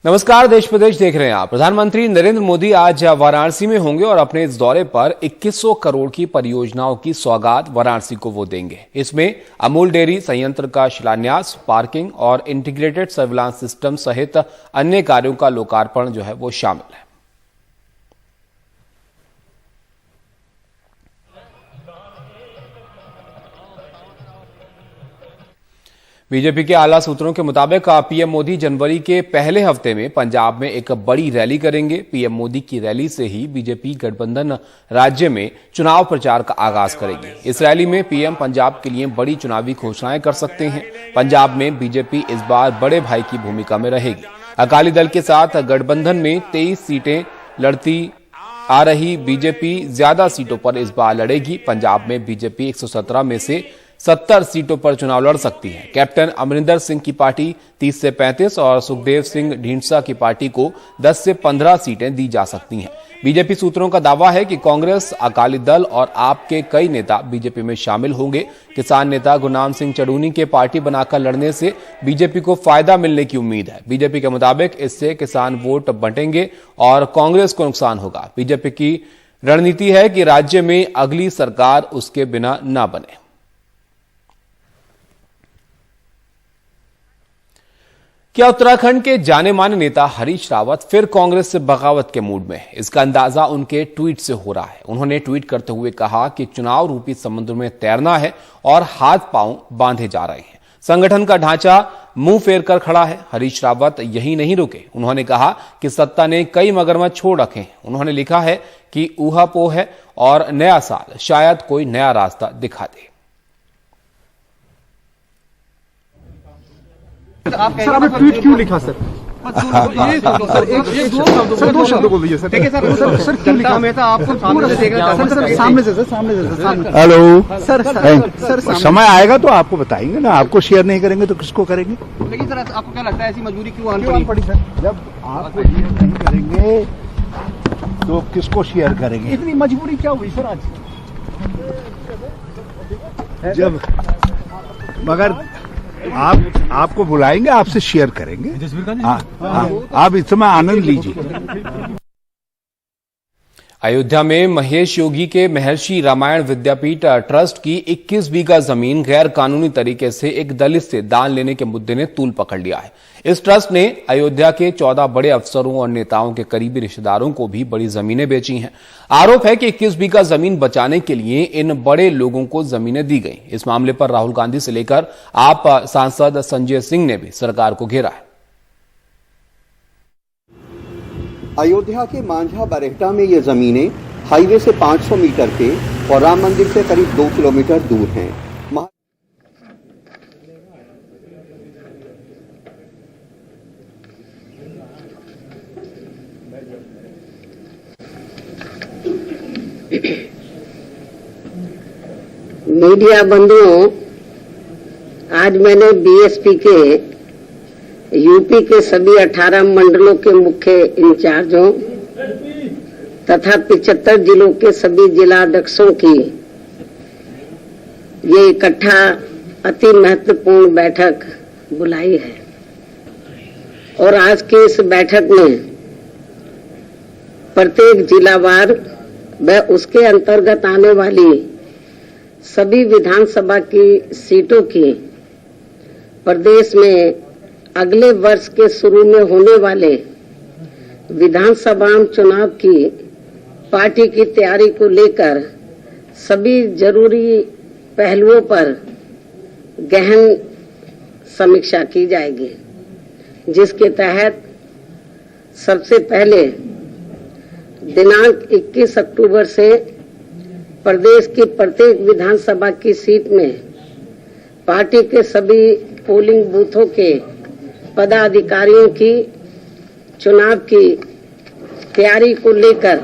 नमस्कार, देश प्रदेश देख रहे हैं आप। प्रधानमंत्री नरेंद्र मोदी आज वाराणसी में होंगे और अपने इस दौरे पर 2100 करोड़ की परियोजनाओं की सौगात वाराणसी को वो देंगे। इसमें अमूल डेयरी संयंत्र का शिलान्यास, पार्किंग और इंटीग्रेटेड सर्विलांस सिस्टम सहित अन्य कार्यों का लोकार्पण जो है वो शामिल है। बीजेपी के आला सूत्रों के मुताबिक पीएम मोदी जनवरी के पहले हफ्ते में पंजाब में एक बड़ी रैली करेंगे। पीएम मोदी की रैली से ही बीजेपी गठबंधन राज्य में चुनाव प्रचार का आगाज करेगी। इस रैली में पीएम पंजाब के लिए बड़ी चुनावी घोषणाएं कर सकते हैं। पंजाब में बीजेपी इस बार बड़े भाई की भूमिका में रहेगी। अकाली दल के साथ गठबंधन में 23 सीटें लड़ती आ रही बीजेपी ज्यादा सीटों पर इस बार लड़ेगी। पंजाब में बीजेपी 117 में से 70 सीटों पर चुनाव लड़ सकती है। कैप्टन अमरिंदर सिंह की पार्टी 30 से 35 और सुखदेव सिंह ढींढसा की पार्टी को 10 से 15 सीटें दी जा सकती हैं। बीजेपी सूत्रों का दावा है कि कांग्रेस, अकाली दल और आप के कई नेता बीजेपी में शामिल होंगे। किसान नेता गुरनाम सिंह चढ़ूनी के पार्टी बनाकर लड़ने से बीजेपी को फायदा मिलने की उम्मीद है। बीजेपी के मुताबिक इससे किसान वोट बंटेंगे और कांग्रेस को नुकसान होगा। बीजेपी की रणनीति है कि राज्य में अगली सरकार उसके बिना न बने। क्या उत्तराखंड के जाने माने नेता हरीश रावत फिर कांग्रेस से बगावत के मूड में है? इसका अंदाजा उनके ट्वीट से हो रहा है। उन्होंने ट्वीट करते हुए कहा कि चुनाव रूपी समुद्र में तैरना है और हाथ पांव बांधे जा रहे हैं। संगठन का ढांचा मुंह फेर कर खड़ा है। हरीश रावत यही नहीं रुके। उन्होंने कहा कि सत्ता ने कई मगरमच्छ छोड़ रखे हैं। उन्होंने लिखा है कि ऊहापोह है और नया साल शायद कोई नया रास्ता दिखा दे। सर, आपने ट्वीट क्यों लिखा सर? दो शब्द बोल दीजिए सर। देखिए सर क्यों लिखा? मैं तो आपको सामने से देख रहा था। सर सामने से। हेलो सर समय आएगा तो आपको बताएंगे ना। आपको शेयर नहीं करेंगे तो किसको करेंगे? लेकिन सर आपको क्या लगता है ऐसी मजबूरी क्यों आनी पड़ी सर? जब आपको शेयर नहीं करेंगे तो किसको शेयर करेंगे? इतनी मजबूरी क्या हुई सर आज? जब मगर आपको बुलाएंगे, आपसे शेयर करेंगे। आप इस समय आनंद लीजिए। अयोध्या में महेश योगी के महर्षि रामायण विद्यापीठ ट्रस्ट की 21 बीघा जमीन गैर कानूनी तरीके से एक दलित से दान लेने के मुद्दे ने तूल पकड़ लिया है। इस ट्रस्ट ने अयोध्या के 14 बड़े अफसरों और नेताओं के करीबी रिश्तेदारों को भी बड़ी जमीनें बेची हैं। आरोप है कि 21 बीघा जमीन बचाने के लिए इन बड़े लोगों को जमीनें दी गई। इस मामले पर राहुल गांधी से लेकर आप सांसद संजय सिंह ने भी सरकार को घेरा है। अयोध्या के मांझा बरेहटा में ये जमीनें हाईवे से 500 मीटर के और राम मंदिर से करीब 2 किलोमीटर दूर हैं। मीडिया बंधुओं, आज मैंने बीएसपी के यूपी के सभी 18 मंडलों के मुख्य इंचार्जों तथा 75 जिलों के सभी जिलाध्यक्षों की ये इकट्ठा अति महत्वपूर्ण बैठक बुलाई है। और आज की इस बैठक में प्रत्येक जिलावार व उसके अंतर्गत आने वाली सभी विधानसभा की सीटों की प्रदेश में अगले वर्ष के शुरू में होने वाले विधानसभा चुनाव की पार्टी की तैयारी को लेकर सभी जरूरी पहलुओं पर गहन समीक्षा की जाएगी, जिसके तहत सबसे पहले दिनांक 21 अक्टूबर से प्रदेश की प्रत्येक विधानसभा की सीट में पार्टी के सभी पोलिंग बूथों के पदाधिकारियों की चुनाव की तैयारी को लेकर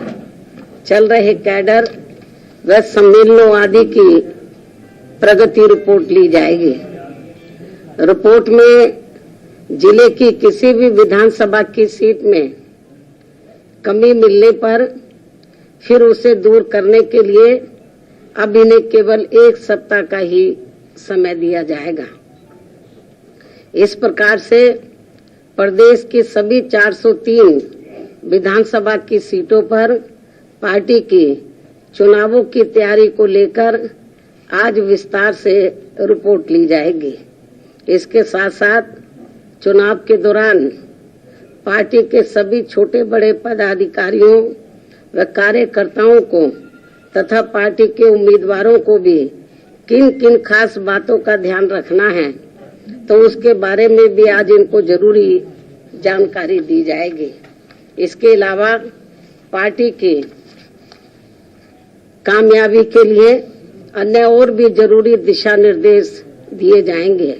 चल रहे कैडर व सम्मेलनों आदि की प्रगति रिपोर्ट ली जाएगी। रिपोर्ट में जिले की किसी भी विधानसभा की सीट में कमी मिलने पर फिर उसे दूर करने के लिए अब इन्हें केवल 1 सप्ताह का ही समय दिया जाएगा। इस प्रकार से प्रदेश की सभी 403 विधानसभा की सीटों पर पार्टी की चुनावों की तैयारी को लेकर आज विस्तार से रिपोर्ट ली जाएगी। इसके साथ साथ चुनाव के दौरान पार्टी के सभी छोटे बड़े पदाधिकारियों व कार्यकर्ताओं को तथा पार्टी के उम्मीदवारों को भी किन किन खास बातों का ध्यान रखना है, तो उसके बारे में भी आज इनको जरूरी जानकारी दी जाएगी। इसके अलावा पार्टी की कामयाबी के लिए अन्य और भी जरूरी दिशा निर्देश दिए जाएंगे।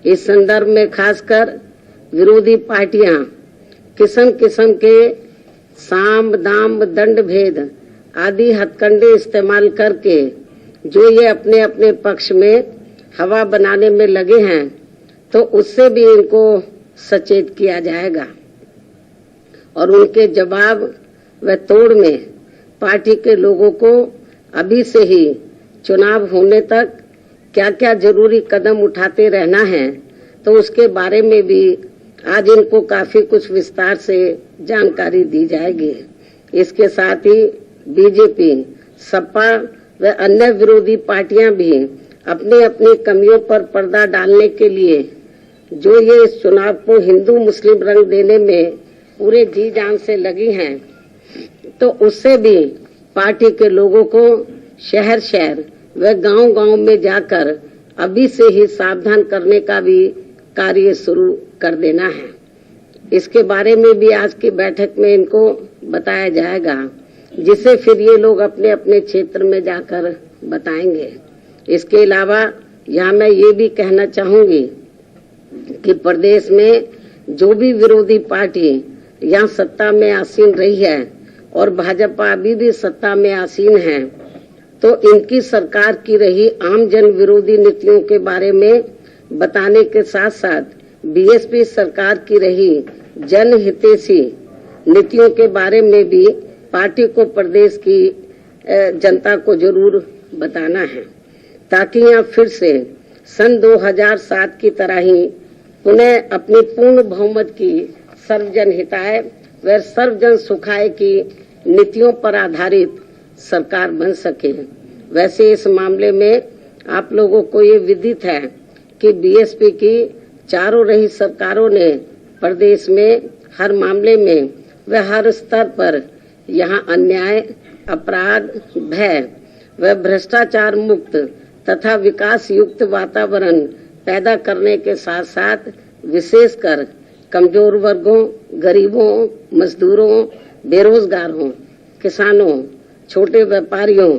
इस संदर्भ में खासकर विरोधी पार्टियां किस्म किस्म के साम दाम दंड भेद आदि हथकंडे इस्तेमाल करके जो ये अपने अपने पक्ष में हवा बनाने में लगे हैं, तो उससे भी इनको सचेत किया जाएगा और उनके जवाब व तोड़ में पार्टी के लोगों को अभी से ही चुनाव होने तक क्या क्या जरूरी कदम उठाते रहना है, तो उसके बारे में भी आज इनको काफी कुछ विस्तार से जानकारी दी जाएगी। इसके साथ ही बीजेपी, सपा व अन्य विरोधी पार्टियां भी अपनी अपनी कमियों पर पर्दा डालने के लिए जो ये इस चुनाव को हिंदू मुस्लिम रंग देने में पूरे जी जान से लगी हैं, तो उससे भी पार्टी के लोगों को शहर शहर व गांव गांव में जाकर अभी से ही सावधान करने का भी कार्य शुरू कर देना है। इसके बारे में भी आज की बैठक में इनको बताया जाएगा, जिसे फिर ये लोग अपने अपने क्षेत्र में जाकर बताएंगे। इसके अलावा यहाँ मैं ये भी कहना चाहूंगी कि प्रदेश में जो भी विरोधी पार्टी यहाँ सत्ता में आसीन रही है और भाजपा अभी भी सत्ता में आसीन है, तो इनकी सरकार की रही आम जन विरोधी नीतियों के बारे में बताने के साथ साथ बीएसपी सरकार की रही जनहितैषी नीतियों के बारे में भी पार्टी को प्रदेश की जनता को जरूर बताना है, ताकि यहाँ फिर से सन 2007 की तरह ही पुनः अपनी पूर्ण बहुमत की सर्वजन हिताय व सर्वजन सुखाय की नीतियों पर आधारित सरकार बन सके। वैसे इस मामले में आप लोगों को ये विदित है कि बीएसपी की चारों रही सरकारों ने प्रदेश में हर मामले में व हर स्तर पर यहाँ अन्याय, अपराध, भय व भ्रष्टाचार मुक्त तथा विकास युक्त वातावरण पैदा करने के साथ साथ विशेषकर कमजोर वर्गों, गरीबों, मजदूरों, बेरोजगारों, किसानों, छोटे व्यापारियों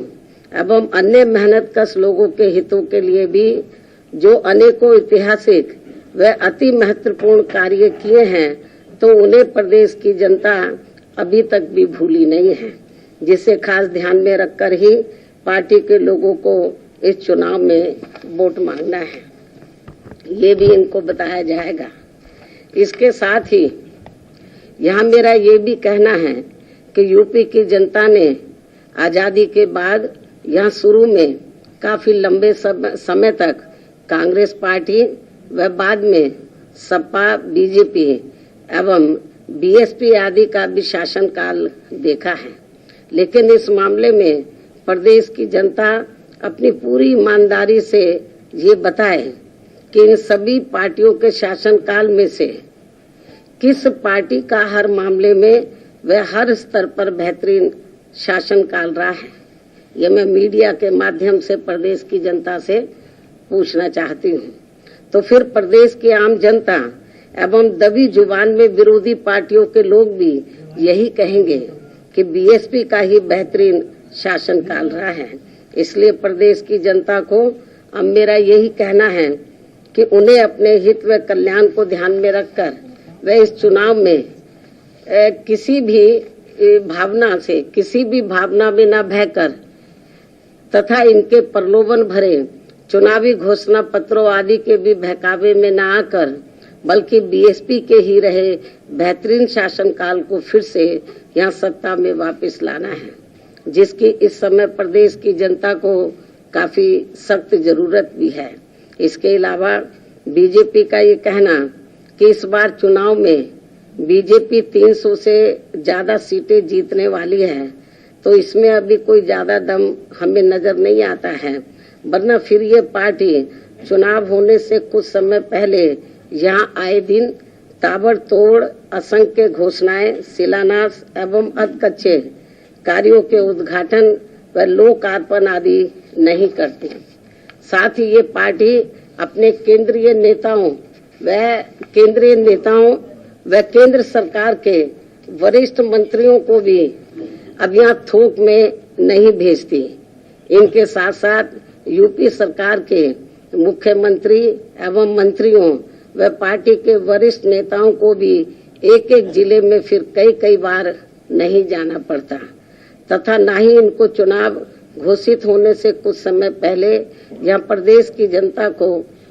एवं अन्य मेहनतकश लोगों के हितों के लिए भी जो अनेकों ऐतिहासिक व अति महत्वपूर्ण कार्य किए हैं, तो उन्हें प्रदेश की जनता अभी तक भी भूली नहीं है, जिसे खास ध्यान में रखकर ही पार्टी के लोगों को इस चुनाव में वोट मांगना है, ये भी इनको बताया जाएगा। इसके साथ ही यहाँ मेरा ये भी कहना है कि यूपी की जनता ने आजादी के बाद यहाँ शुरू में काफी लंबे समय तक कांग्रेस पार्टी व बाद में सपा, बीजेपी एवं बीएसपी आदि का भी शासनकाल देखा है, लेकिन इस मामले में प्रदेश की जनता अपनी पूरी ईमानदारी से ये बताए कि इन सभी पार्टियों के शासनकाल में से किस पार्टी का हर मामले में व हर स्तर पर बेहतरीन शासनकाल रहा है। ये मैं मीडिया के माध्यम से प्रदेश की जनता से पूछना चाहती हूँ। तो फिर प्रदेश की आम जनता एवं दबी जुबान में विरोधी पार्टियों के लोग भी यही कहेंगे कि बीएसपी का ही बेहतरीन शासनकाल रहा है। इसलिए प्रदेश की जनता को अब मेरा यही कहना है कि उन्हें अपने हित व कल्याण को ध्यान में रखकर वे इस चुनाव में किसी भी भावना में न बहकर तथा इनके प्रलोभन भरे चुनावी घोषणा पत्रों आदि के भी बहकावे में न आकर, बल्कि बीएसपी के ही रहे बेहतरीन शासनकाल को फिर से यहाँ सत्ता में वापस लाना है, जिसकी इस समय प्रदेश की जनता को काफी सख्त जरूरत भी है। इसके अलावा बीजेपी का ये कहना कि इस बार चुनाव में बीजेपी 300 से ज्यादा सीटें जीतने वाली है, तो इसमें अभी कोई ज्यादा दम हमें नजर नहीं आता है। वरना फिर ये पार्टी चुनाव होने से कुछ समय पहले यहाँ आए दिन ताबड़तोड़ असंख्य घोषणाएं, शिलान्यास एवं अधकच्चे कार्यों के उद्घाटन व लोकार्पण आदि नहीं करती। साथ ही ये पार्टी अपने केंद्रीय नेताओं व केंद्र सरकार के वरिष्ठ मंत्रियों को भी अब यहाँ थोक में नहीं भेजती। इनके साथ साथ यूपी सरकार के मुख्यमंत्री एवं मंत्रियों व पार्टी के वरिष्ठ नेताओं को भी एक एक जिले में फिर कई बार नहीं जाना पड़ता, तथा न ही इनको चुनाव घोषित होने से कुछ समय पहले यहाँ प्रदेश की जनता को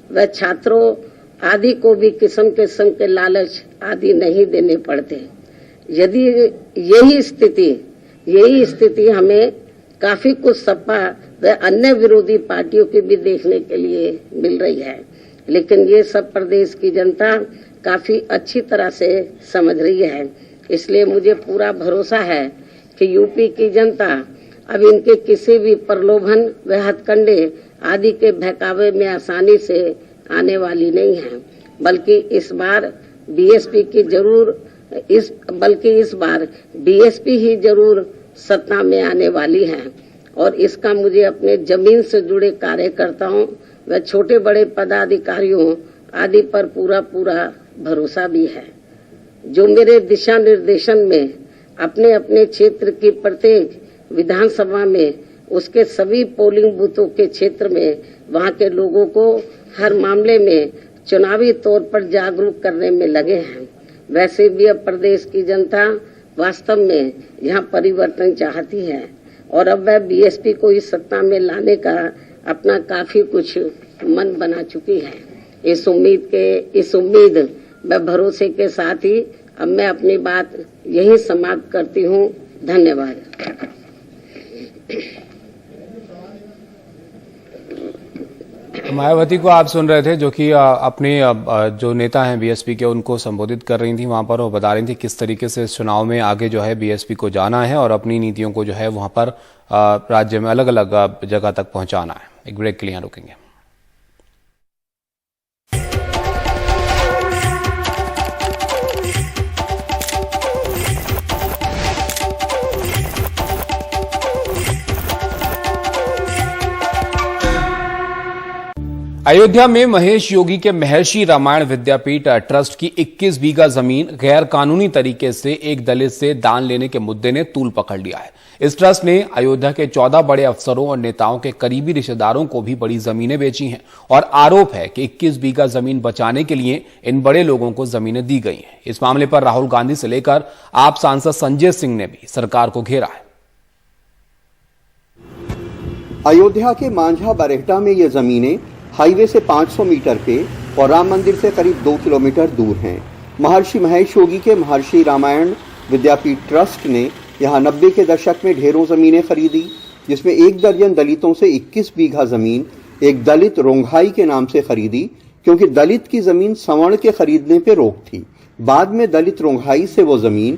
व छात्रों आदि को भी किस्म के लालच आदि नहीं देने पड़ते। यदि यही स्थिति हमें काफी कुछ सपा व अन्य विरोधी पार्टियों की भी देखने के लिए मिल रही है, लेकिन ये सब प्रदेश की जनता काफी अच्छी तरह से समझ रही है। इसलिए मुझे पूरा भरोसा है कि यूपी की जनता अब इनके किसी भी प्रलोभन व हथकंडे आदि के बहकावे में आसानी से आने वाली नहीं है, बल्कि इस बार बीएसपी ही जरूर सत्ता में आने वाली है। और इसका मुझे अपने जमीन से जुड़े कार्यकर्ताओं व छोटे बड़े पदाधिकारियों आदि पर पूरा भरोसा भी है, जो मेरे दिशा निर्देशन में अपने क्षेत्र की प्रत्येक विधानसभा में उसके सभी पोलिंग बूथों के क्षेत्र में वहां के लोगों को हर मामले में चुनावी तौर पर जागरूक करने में लगे हैं। वैसे भी अब प्रदेश की जनता वास्तव में यहाँ परिवर्तन चाहती है और अब वह बीएसपी को इस सत्ता में लाने का अपना काफी कुछ मन बना चुकी है। इस उम्मीद व भरोसे के साथ ही अब मैं अपनी बात यही समाप्त करती हूँ। धन्यवाद। मायावती को आप सुन रहे थे, जो कि अपने जो नेता हैं बीएसपी के, उनको संबोधित कर रही थी वहां पर, और बता रही थी किस तरीके से इस चुनाव में आगे जो है बीएसपी को जाना है और अपनी नीतियों को जो है वहां पर राज्य में अलग अलग जगह तक पहुंचाना है। एक ब्रेक के लिए यहाँ रुकेंगे। अयोध्या में महेश योगी के महर्षि रामायण विद्यापीठ ट्रस्ट की 21 बीघा जमीन गैर कानूनी तरीके से एक दलित से दान लेने के मुद्दे ने तूल पकड़ लिया है। इस ट्रस्ट ने अयोध्या के 14 बड़े अफसरों और नेताओं के करीबी रिश्तेदारों को भी बड़ी जमीनें बेची हैं और आरोप है कि 21 बीघा जमीन बचाने के लिए इन बड़े लोगों को जमीनें दी गई हैं। इस मामले पर राहुल गांधी से लेकर आप सांसद संजय सिंह ने भी सरकार को घेरा है। अयोध्या के मांझा बरेहटा में ये जमीनें हाईवे से 500 मीटर पे और राम मंदिर से करीब 2 किलोमीटर दूर हैं। महर्षि महेश योगी के महर्षि रामायण विद्यापीठ ट्रस्ट ने यहाँ 90 के दशक में ढेरों जमीनें खरीदी, जिसमें 1 दर्जन दलितों से 21 बीघा जमीन एक दलित रोंघाई के नाम से खरीदी, क्योंकि दलित की जमीन सवर्ण के खरीदने पे रोक थी। बाद में दलित रोंघाई से वो जमीन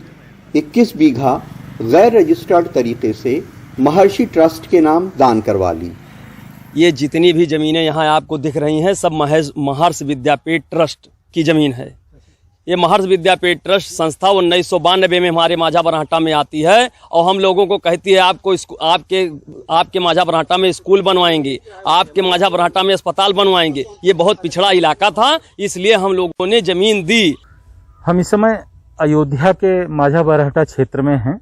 21 बीघा गैर रजिस्टर्ड तरीके से महर्षि ट्रस्ट के नाम दान करवा ली। ये जितनी भी ज़मीनें यहाँ आपको दिख रही हैं सब महर्षि विद्यापीठ ट्रस्ट की ज़मीन है। ये महर्षि विद्यापीठ ट्रस्ट संस्था 1992 में हमारे माझा बरहाटा में आती है और हम लोगों को कहती है आपके माझा बरहाटा में स्कूल बनवाएंगे, आपके माझा बरहाटा में अस्पताल बनवाएंगे। ये बहुत पिछड़ा इलाका था, इसलिए हम लोगों ने ज़मीन दी। हम इस समय अयोध्या के माझा बरहाटा क्षेत्र में हैं।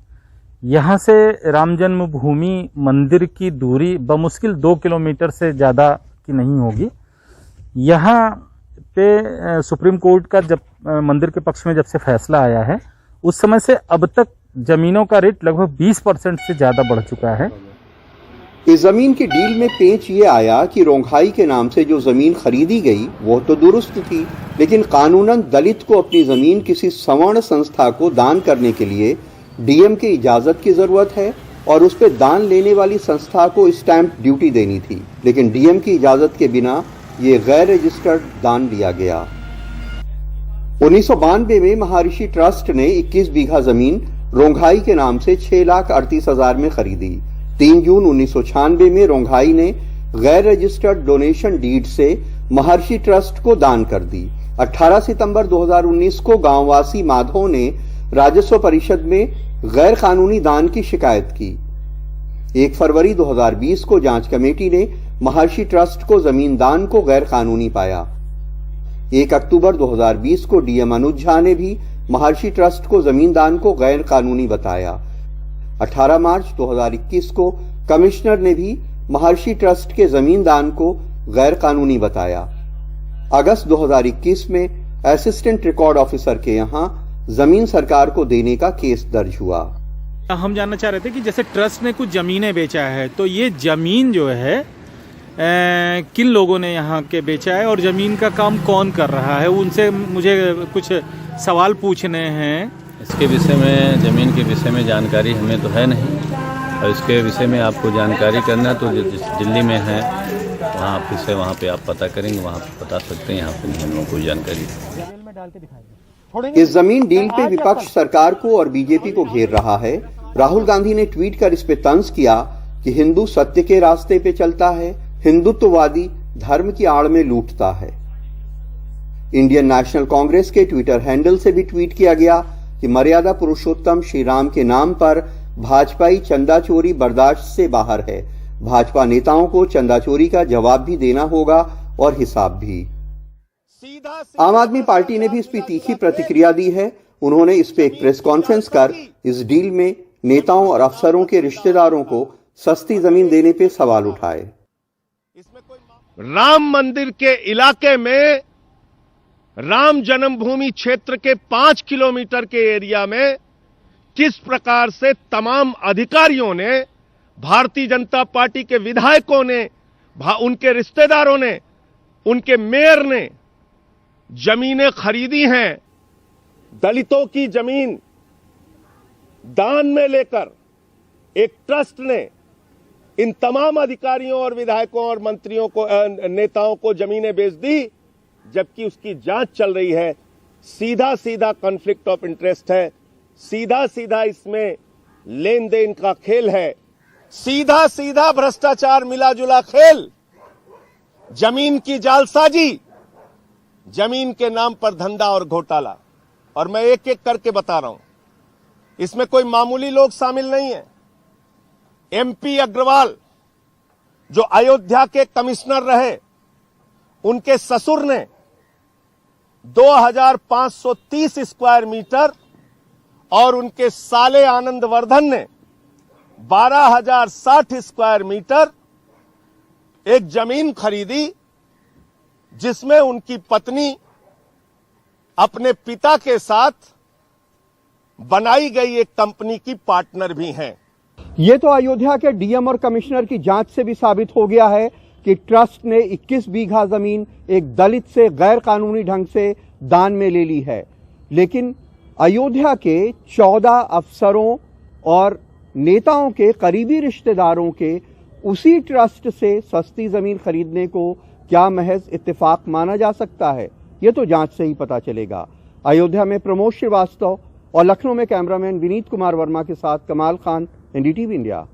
यहाँ से राम जन्मभूमि मंदिर की दूरी बमुश्किल 2 किलोमीटर से ज़्यादा की नहीं होगी। यहाँ पे सुप्रीम कोर्ट का जब मंदिर के पक्ष में जब से फैसला आया है, उस समय से अब तक जमीनों का रेट लगभग 20% से ज़्यादा बढ़ चुका है। इस जमीन की डील में पेच ये आया कि रोंघाई के नाम से जो जमीन खरीदी गई वो तो दुरुस्त थी, लेकिन कानूनन दलित को अपनी जमीन किसी सवर्ण संस्था को दान करने के लिए डीएम की इजाजत की जरूरत है और उस पर दान लेने वाली संस्था को स्टैंप ड्यूटी देनी थी, लेकिन डीएम की इजाजत के बिना ये गैर रजिस्टर्ड दान लिया गया। 1992 में महर्षि ट्रस्ट ने 21 बीघा जमीन रोंघाई के नाम से 6,38,000 में खरीदी। 3 जून 1996 में रोंघाई ने गैर रजिस्टर्ड डोनेशन डीड से महर्षि ट्रस्ट को दान कर दी। 18 सितंबर 2019 को गांववासी माधव ने राजस्व परिषद में गैर कानूनी दान की शिकायत की। 1 फरवरी 2020 को जांच कमेटी ने महर्षि ट्रस्ट को जमीन दान को गैर कानूनी पाया। 1 अक्टूबर 2020 को डीएम अनुज झा ने भी महर्षि ट्रस्ट को जमीन दान को गैर कानूनी बताया। 18 मार्च 2021 को कमिश्नर ने भी महर्षि ट्रस्ट के जमीन दान को गैर कानूनी बताया। अगस्त 2021 में असिस्टेंट रिकॉर्ड ऑफिसर के यहां जमीन सरकार को देने का केस दर्ज हुआ। हम जानना चाह रहे थे कि जैसे ट्रस्ट ने कुछ जमीनें बेचा है, तो ये जमीन जो है किन लोगों ने यहाँ के बेचा है और जमीन का काम कौन कर रहा है, उनसे मुझे कुछ सवाल पूछने हैं। इसके विषय में, जमीन के विषय में जानकारी हमें तो है नहीं, और इसके विषय में आपको जानकारी करना तो दिल्ली में है, वहाँ ऑफिस है, वहाँ पे आप पता करेंगे, वहाँ पे बता सकते हैं। यहाँ पे नहीं हम कोई जानकारी। इस जमीन डील पे विपक्ष सरकार को और बीजेपी को घेर रहा है। राहुल गांधी ने ट्वीट कर इस पे तंज किया कि हिंदू सत्य के रास्ते पे चलता है, हिंदुत्ववादी धर्म की आड़ में लूटता है। इंडियन नेशनल कांग्रेस के ट्विटर हैंडल से भी ट्वीट किया गया कि मर्यादा पुरुषोत्तम श्री राम के नाम पर भाजपाई चंदा चोरी बर्दाश्त से बाहर है। भाजपा नेताओं को चंदा चोरी का जवाब भी देना होगा और हिसाब भी। आम आदमी पार्टी ने भी इस पर तीखी प्रतिक्रिया दी है। उन्होंने इस पे एक प्रेस कॉन्फ्रेंस कर इस डील में नेताओं और अफसरों के रिश्तेदारों को सस्ती जमीन देने पे सवाल उठाए। राम मंदिर के इलाके में, राम जन्मभूमि क्षेत्र के 5 किलोमीटर के एरिया में किस प्रकार से तमाम अधिकारियों ने, भारतीय जनता पार्टी के विधायकों ने, उनके रिश्तेदारों ने, उनके मेयर ने जमीनें खरीदी हैं। दलितों की जमीन दान में लेकर एक ट्रस्ट ने इन तमाम अधिकारियों और विधायकों और मंत्रियों को, नेताओं को जमीनें बेच दी, जबकि उसकी जांच चल रही है। सीधा सीधा कॉन्फ्लिक्ट ऑफ इंटरेस्ट है, सीधा सीधा इसमें लेन देन का खेल है, सीधा सीधा भ्रष्टाचार मिला जुला खेल, जमीन की जालसाजी, जमीन के नाम पर धंधा और घोटाला। और मैं एक एक करके बता रहा हूं, इसमें कोई मामूली लोग शामिल नहीं है। एमपी अग्रवाल जो अयोध्या के कमिश्नर रहे, उनके ससुर ने 2530 स्क्वायर मीटर और उनके साले आनंदवर्धन ने 12,060 स्क्वायर मीटर एक जमीन खरीदी, जिसमें उनकी पत्नी अपने पिता के साथ बनाई गई एक कंपनी की पार्टनर भी हैं। ये तो अयोध्या के डीएम और कमिश्नर की जांच से भी साबित हो गया है कि ट्रस्ट ने 21 बीघा जमीन एक दलित से गैर कानूनी ढंग से दान में ले ली है। लेकिन अयोध्या के 14 अफसरों और नेताओं के करीबी रिश्तेदारों के उसी ट्रस्ट से सस्ती जमीन खरीदने को क्या महज इत्तेफाक माना जा सकता है? ये तो जांच से ही पता चलेगा। अयोध्या में प्रमोद श्रीवास्तव और लखनऊ में कैमरामैन विनीत कुमार वर्मा के साथ कमाल खान, एनडीटीवी इंडिया।